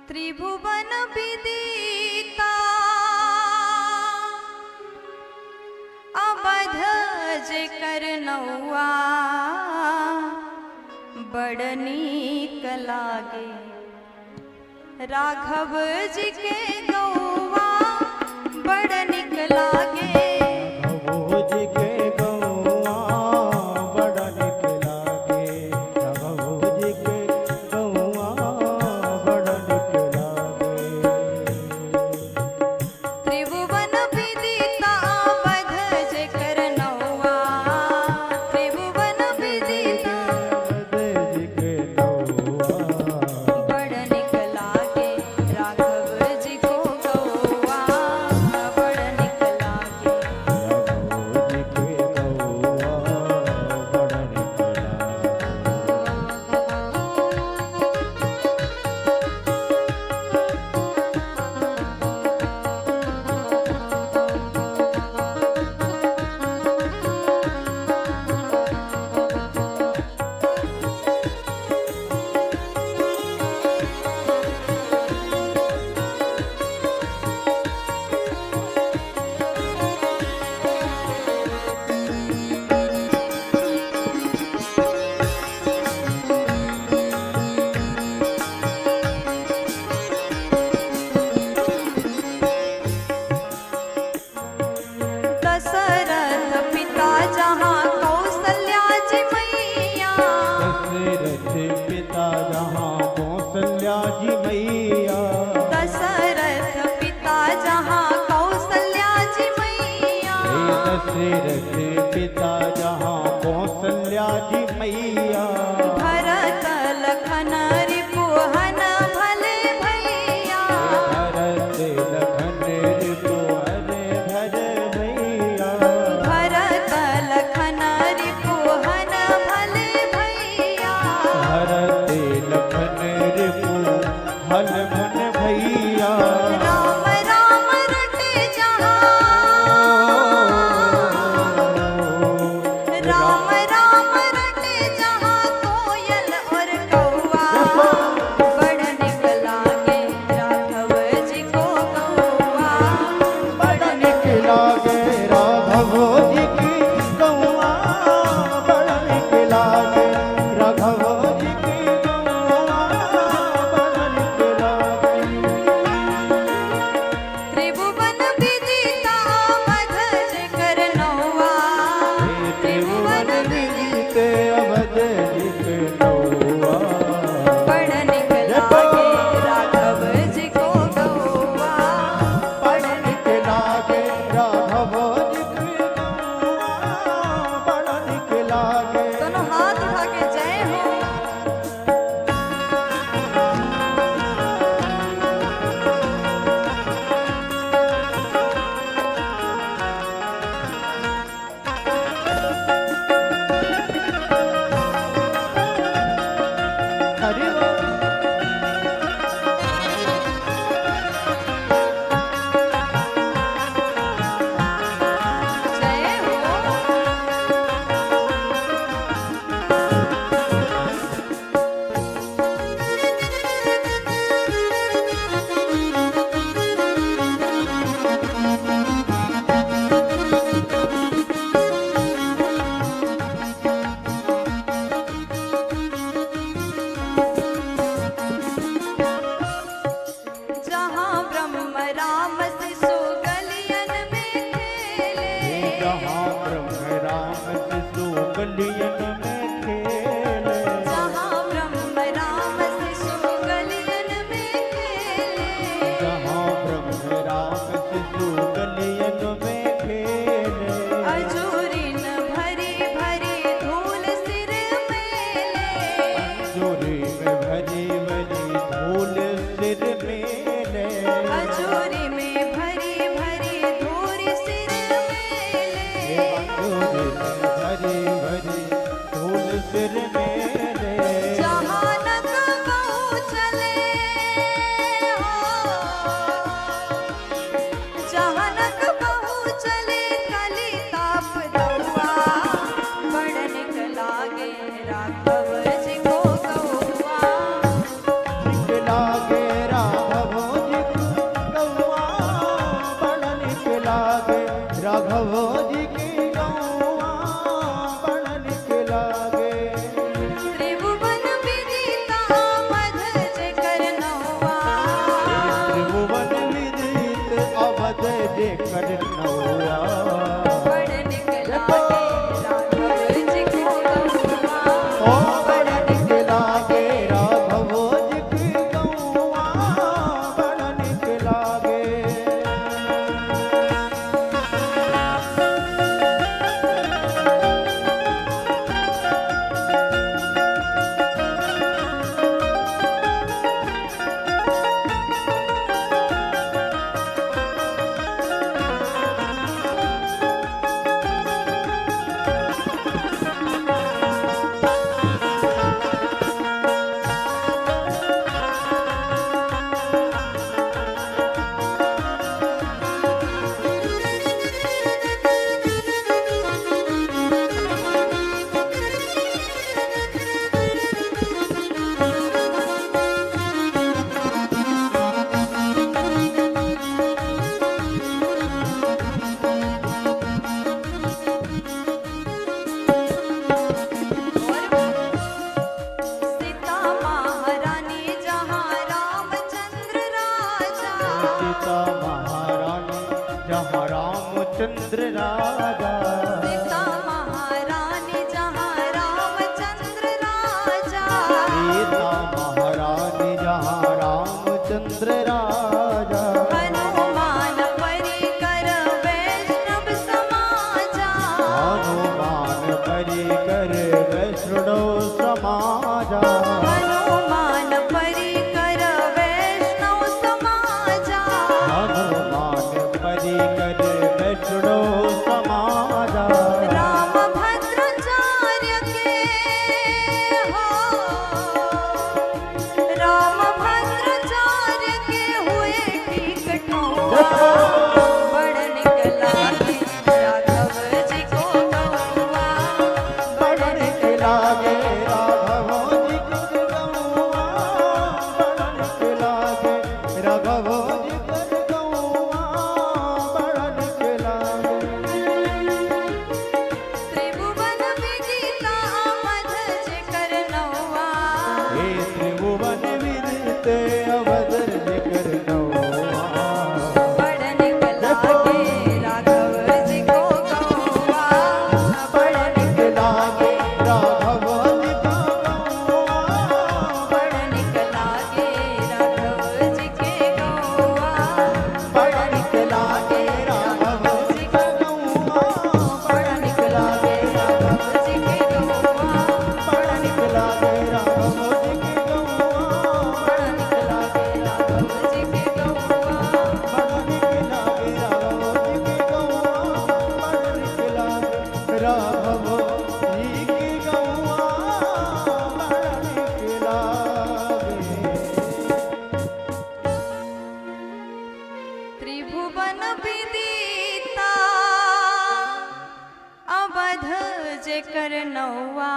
त्रिभुवन विदिता अवध जेकर नौआ बड़ नीक लागे राघव जी के गौआ बड़ नीक लागे दशरथ पिता जहाँ कौशल्या जी मैया भरत लखन रिपुहन भले भैया भरत लखन रिपुहन भले भैया भरत लखन रिपुहन भले भैया भरत लखन रिपुहन भले भैया राम राम रटे जहाँ राम राम रटे जहाँ कोयल और कौआ बड़ निक लागे राघव जी को गौआ बड़ निक लागे राघव जी की गौआ बड़ निक लागे राघव जी की गौआ बड़ निक लागे रामचंद्र राजा। सीता महारानी जहाँ रामचंद्र राजा। सीता महारानी जहाँ रामचंद्र राजा। हनुमान परिकर वैष्णव समाजा। हनुमान परिकर वैष्णव समाजा। हनुमान परिकर वैष्णव समाजा। हनुमान परिकर वैष्णव समाजा। राम भद्राचार्य के हो, राम भद्राचार्य के हुए ठीक ठौआ। बड़ निक लागे राघव जी को गौआ। बड़ निक लागे राघव जी कर गौआ। बड़ निक लागे राघव जी कर गौआ। बड़ निक लागे। त्रिभुवन विदिता अवध जेकर नौआ। हे त्रिभुवन विदिते अवध जिकर नौआ। बड़ निक लागे राघव जी को गौआ। बड़ निक लागे राघव जी का गौआ। बड़ निक लागे राघव जी के गौआ। बड़ निक लागे राघव जी का गौआ। बड़ निक लागे राघव जी के गौआ। बड़ निक लागे राघव जी के गौआ। बड़ निक लागे राघव जी के गौआ। बड़ निक लागे राघव जी के गौआ। बड़ निक लागे राघव जी के गौआ। बड़ निक लागे। त्रिभुवन विदिता अवध जेकर नौआ।